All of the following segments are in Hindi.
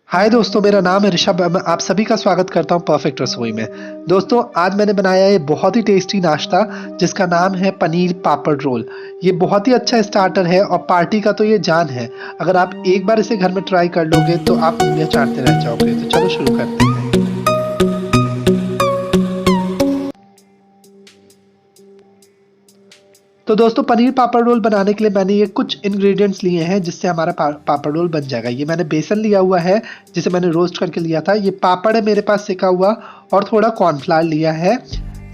हाय दोस्तों, मेरा नाम है ऋषभ। मैं आप सभी का स्वागत करता हूं परफेक्ट रसोई में। दोस्तों, आज मैंने बनाया है बहुत ही टेस्टी नाश्ता जिसका नाम है पनीर पापड़ रोल। ये बहुत ही अच्छा स्टार्टर है और पार्टी का तो ये जान है। अगर आप एक बार इसे घर में ट्राई कर लोगे तो आप उँगलियां चाटते रह जाओगे। तो चलो शुरू करते हैं। तो दोस्तों, पनीर पापड़ रोल बनाने के लिए मैंने ये कुछ इंग्रेडिएंट्स लिए हैं जिससे हमारा पापड़ रोल बन जाएगा। ये मैंने बेसन लिया हुआ है जिसे मैंने रोस्ट करके लिया था। ये पापड़ है मेरे पास सेका हुआ, और थोड़ा कॉर्नफ्लावर लिया है।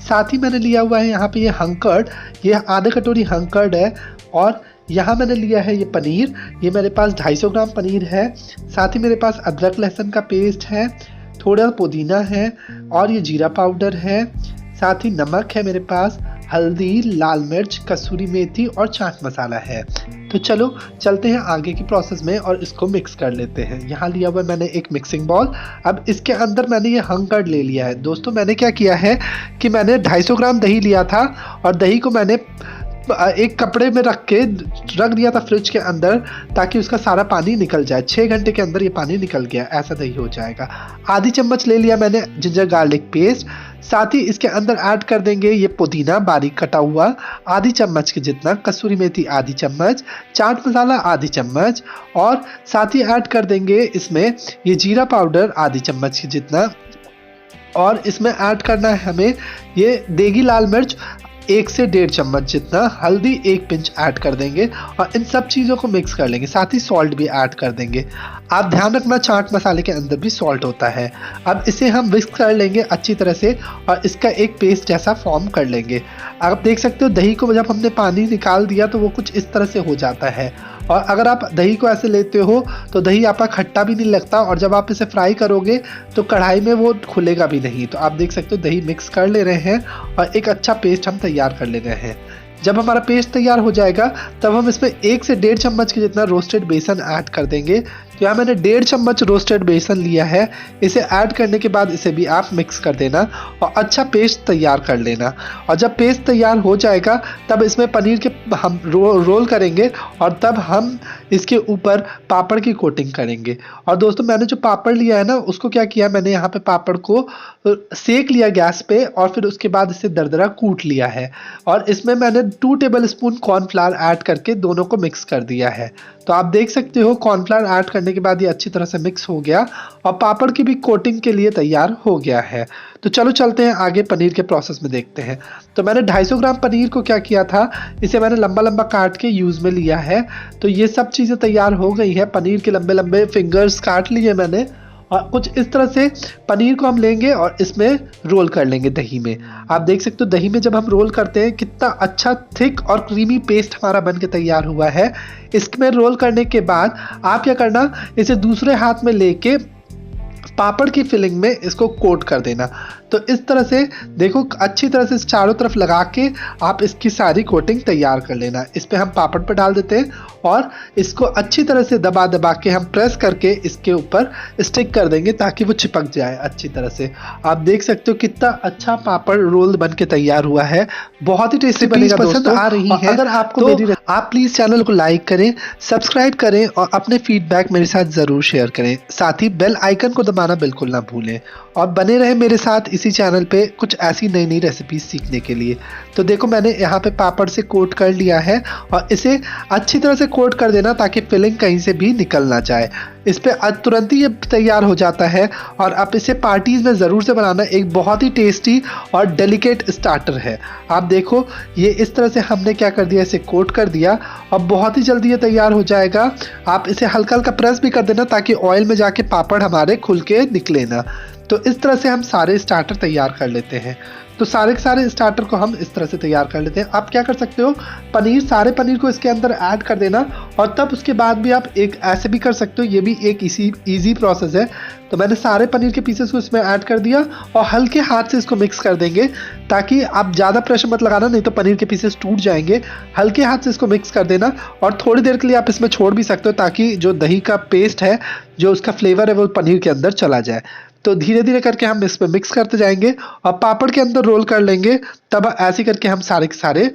साथ ही मैंने लिया हुआ है यहाँ पे ये हंकर्ड, ये आधा कटोरी हंकर्ड है। और यहाँ मैंने लिया है ये पनीर, ये मेरे पास 250 ग्राम पनीर है। साथ ही मेरे पास अदरक लहसुन का पेस्ट है, थोड़ा पुदीना है, और ये जीरा पाउडर है। साथ ही नमक है मेरे पास, हल्दी, लाल मिर्च, कसूरी मेथी और चाट मसाला है। तो चलो चलते हैं आगे की प्रोसेस में और इसको मिक्स कर लेते हैं। यहाँ लिया हुआ मैंने एक मिक्सिंग बॉल। अब इसके अंदर मैंने ये हंकर्ड ले लिया है। दोस्तों, मैंने क्या किया है कि मैंने 250 ग्राम दही लिया था और दही को मैंने एक कपड़े में रख दिया था फ्रिज के अंदर, ताकि उसका सारा पानी निकल जाए। 6 घंटे के अंदर ये पानी निकल गया, ऐसा दही हो जाएगा। आधी चम्मच ले लिया मैंने जिंजर गार्लिक पेस्ट। साथ ही इसके अंदर ऐड कर देंगे ये पुदीना बारीक कटा हुआ आधी चम्मच के जितना, कसूरी मेथी आधी चम्मच, चाट मसाला आधी चम्मच, और साथ ही ऐड कर देंगे इसमें ये जीरा पाउडर आधी चम्मच के जितना। और इसमें ऐड करना है हमें ये देगी लाल मिर्च 1 से 1.5 चम्मच जितना, हल्दी 1 पिंच ऐड कर देंगे और इन सब चीज़ों को मिक्स कर लेंगे। साथ ही सॉल्ट भी ऐड कर देंगे। आप ध्यान रखना, चाट मसाले के अंदर भी सॉल्ट होता है। अब इसे हम मिक्स कर लेंगे अच्छी तरह से और इसका एक पेस्ट जैसा फॉर्म कर लेंगे। आप देख सकते हो दही को जब हमने पानी निकाल दिया तो वो कुछ इस तरह से हो जाता है। और अगर आप दही को ऐसे लेते हो तो दही आपका खट्टा भी नहीं लगता, और जब आप इसे फ्राई करोगे तो कढ़ाई में वो खुलेगा भी नहीं। तो आप देख सकते हो दही मिक्स कर ले रहे हैं और एक अच्छा पेस्ट हम तैयार कर ले रहे हैं। जब हमारा पेस्ट तैयार हो जाएगा तब हम इसमें 1 से 1.5 चम्मच के जितना रोस्टेड बेसन ऐड कर देंगे। तो यहाँ मैंने 1.5 चम्मच रोस्टेड बेसन लिया है। इसे ऐड करने के बाद इसे भी आप मिक्स कर देना और अच्छा पेस्ट तैयार कर लेना। और जब पेस्ट तैयार हो जाएगा तब इसमें पनीर के हम रोल करेंगे और तब हम इसके ऊपर पापड़ की कोटिंग करेंगे। और दोस्तों, मैंने जो पापड़ लिया है ना, उसको क्या किया, मैंने यहाँ पे पापड़ को सेक लिया गैस पे और फिर उसके बाद इसे दरदरा कूट लिया है। और इसमें मैंने 2 टेबल स्पून कॉर्नफ्लावर ऐड करके दोनों को मिक्स कर दिया है। तो आप देख सकते हो कॉर्नफ्लावर ऐड करने के बाद ये अच्छी तरह से मिक्स हो गया और पापड़ की भी कोटिंग के लिए तैयार हो गया है। तो चलो चलते हैं आगे पनीर के प्रोसेस में देखते हैं। तो मैंने 250 ग्राम पनीर को क्या किया था, इसे मैंने लंबा लंबा काट के यूज़ में लिया है। तो ये सब चीज़ें तैयार हो गई है। पनीर के लंबे लंबे फिंगर्स काट लिए मैंने और कुछ इस तरह से पनीर को हम लेंगे और इसमें रोल कर लेंगे दही में। आप देख सकते हो दही में जब हम रोल करते हैं कितना अच्छा थिक और क्रीमी पेस्ट हमारा बन के तैयार हुआ है। इसमें रोल करने के बाद आप क्या करना, इसे दूसरे हाथ में लेके पापड़ की फिलिंग में इसको कोट कर देना। तो इस तरह से देखो अच्छी तरह से चारों तरफ लगा के आप इसकी सारी कोटिंग तैयार कर लेना। इस पे हम पापड़ पर डाल देते हैं और इसको अच्छी तरह से दबा दबा के हम प्रेस करके इसके ऊपर स्टिक कर देंगे ताकि वो चिपक जाए अच्छी तरह से। आप देख सकते हो कितना अच्छा पापड़ रोल बन के तैयार हुआ है। बहुत ही टेस्टी बनेगा। पसंद आ रही है अगर आपको तो मेरी आप प्लीज चैनल को लाइक करें, सब्सक्राइब करें और अपने फीडबैक मेरे साथ जरूर शेयर करें। साथ ही बेल आइकन को दबाना बिल्कुल ना भूलें और बने रहे मेरे साथ इसी चैनल पे कुछ ऐसी नई नई रेसिपीज सीखने के लिए। तो देखो मैंने यहाँ पे पापड़ से कोट कर लिया है और इसे अच्छी तरह से कोट कर देना ताकि फिलिंग कहीं से भी निकल ना जाए। इस पे तुरंत ही ये तैयार हो जाता है और आप इसे पार्टीज में ज़रूर से बनाना। एक बहुत ही टेस्टी और डेलिकेट स्टार्टर है। आप देखो ये इस तरह से हमने क्या कर दिया, इसे कोट कर दिया और बहुत ही जल्दी ये तैयार हो जाएगा। आप इसे हल्का हल्का प्रेस भी कर देना ताकि ऑयल में जाके पापड़ हमारे खुल के निकले ना। तो इस तरह से हम सारे स्टार्टर तैयार कर लेते हैं। तो सारे के सारे स्टार्टर को हम इस तरह से तैयार कर लेते हैं। आप क्या कर सकते हो, सारे पनीर को इसके अंदर ऐड कर देना और तब उसके बाद भी आप एक ऐसे भी कर सकते हो। ये भी एक इजी प्रोसेस है। तो मैंने सारे पनीर के पीसेस को इसमें ऐड कर दिया और हल्के हाथ से इसको मिक्स कर देंगे ताकि आप ज़्यादा प्रेशर मत लगाना, नहीं तो पनीर के पीसेस टूट जाएंगे। हल्के हाथ से इसको मिक्स कर देना और थोड़ी देर के लिए आप इसमें छोड़ भी सकते हो ताकि जो दही का पेस्ट है, जो उसका फ्लेवर है, वो पनीर के अंदर चला जाए। तो धीरे धीरे करके हम इसमें मिक्स करते जाएंगे और पापड़ के अंदर रोल कर लेंगे। तब ऐसे करके हम सारे के सारे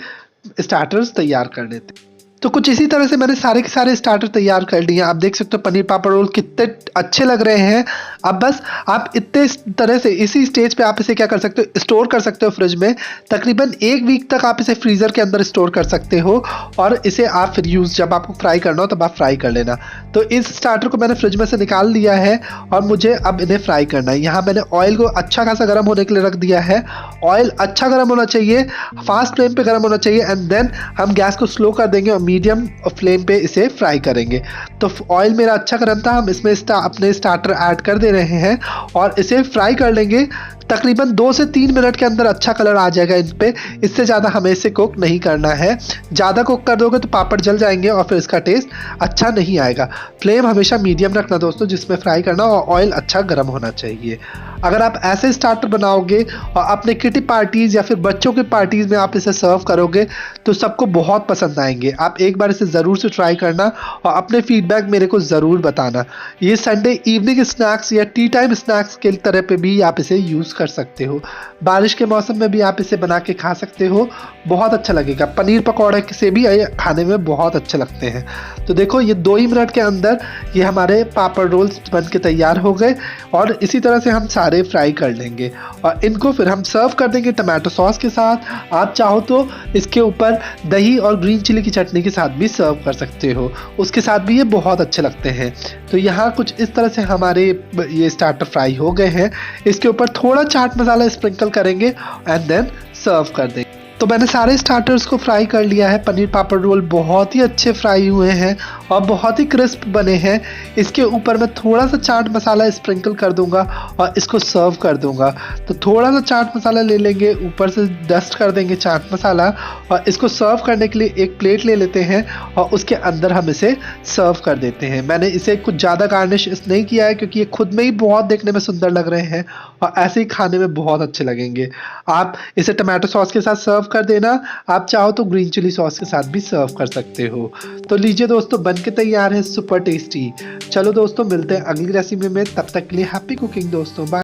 स्टार्टर्स तैयार कर लेते हैं। तो कुछ इसी तरह से मैंने सारे के सारे स्टार्टर तैयार कर लिए हैं। आप देख सकते हो पनीर पापड़ रोल कितने अच्छे लग रहे हैं। अब बस आप इतने तरह से इसी स्टेज पे आप इसे क्या कर सकते हो, स्टोर कर सकते हो फ्रिज में। तकरीबन 1 वीक तक आप इसे फ्रीज़र के अंदर स्टोर कर सकते हो और इसे आप फिर यूज़ जब आपको फ्राई करना हो तब आप फ्राई कर लेना। तो इस स्टार्टर को मैंने फ्रिज में से निकाल लिया है और मुझे अब इन्हें फ्राई करना है। यहाँ मैंने ऑयल को अच्छा खासा गर्म होने के लिए रख दिया है। ऑयल अच्छा गर्म होना चाहिए, फास्ट फ्लेम पे गर्म होना चाहिए एंड देन हम गैस को स्लो कर देंगे और मीडियम फ्लेम पे इसे फ्राई करेंगे। तो ऑयल मेरा अच्छा गर्म था, हम इसमें अपने स्टार्टर ऐड कर दे रहे हैं और इसे फ्राई कर लेंगे। तकरीबन 2 से 3 मिनट के अंदर अच्छा कलर आ जाएगा इन पे। इससे ज़्यादा हमें इसे कुक नहीं करना है। ज़्यादा कुक कर दोगे तो पापड़ जल जाएंगे और फिर इसका टेस्ट अच्छा नहीं आएगा। फ्लेम हमेशा मीडियम रखना दोस्तों जिसमें फ्राई करना, और ऑयल अच्छा गर्म होना चाहिए। अगर आप ऐसे स्टार्टर बनाओगे और अपने किटी पार्टीज़ या फिर बच्चों की पार्टीज़ में आप इसे सर्व करोगे तो सबको बहुत पसंद आएंगे। आप एक बार इसे ज़रूर से ट्राई करना और अपने फीडबैक मेरे को ज़रूर बताना। ये संडे इवनिंग स्नैक्स या टी टाइम स्नैक्स के तरह पे भी आप इसे यूज़ कर सकते हो। बारिश के मौसम में भी आप इसे बना के खा सकते हो, बहुत अच्छा लगेगा। पनीर पकौड़े से भी ये खाने में बहुत अच्छे लगते हैं। तो देखो ये 2 ही मिनट के अंदर ये हमारे पापड़ रोल्स बन के तैयार हो गए और इसी तरह से हम सारे फ्राई कर लेंगे और इनको फिर हम सर्व कर देंगे टमाटो सॉस के साथ। आप चाहो तो इसके ऊपर दही और ग्रीन चिली की चटनी के साथ भी सर्व कर सकते हो, उसके साथ भी ये बहुत अच्छे लगते हैं। तो यहाँ कुछ इस तरह से हमारे ये स्टार्टर फ्राई हो गए हैं। इसके ऊपर थोड़ा चाट मसाला स्प्रिंकल करेंगे एंड देन सर्व कर देंगे। तो मैंने सारे स्टार्टर्स को फ्राई कर लिया है। पनीर पापड़ रोल बहुत ही अच्छे फ्राई हुए हैं और बहुत ही क्रिस्प बने हैं। इसके ऊपर मैं थोड़ा सा चाट मसाला स्प्रिंकल कर दूंगा और इसको सर्व कर दूंगा। तो थोड़ा सा चाट मसाला ले लेंगे, ऊपर से डस्ट कर देंगे चाट मसाला और इसको सर्व करने के लिए एक प्लेट ले लेते हैं और उसके अंदर हम इसे सर्व कर देते हैं। मैंने इसे कुछ ज़्यादा गार्निश नहीं किया है क्योंकि ये खुद में ही बहुत देखने में सुंदर लग रहे हैं और ऐसे ही खाने में बहुत अच्छे लगेंगे। आप इसे टमाटो सॉस के साथ सर्व कर देना। आप चाहो तो ग्रीन चिली सॉस के साथ भी सर्व कर सकते हो। तो लीजिए दोस्तों बन के तैयार है सुपर टेस्टी। चलो दोस्तों मिलते हैं अगली रेसिपी में, तब तक के लिए हैप्पी कुकिंग दोस्तों, बाय।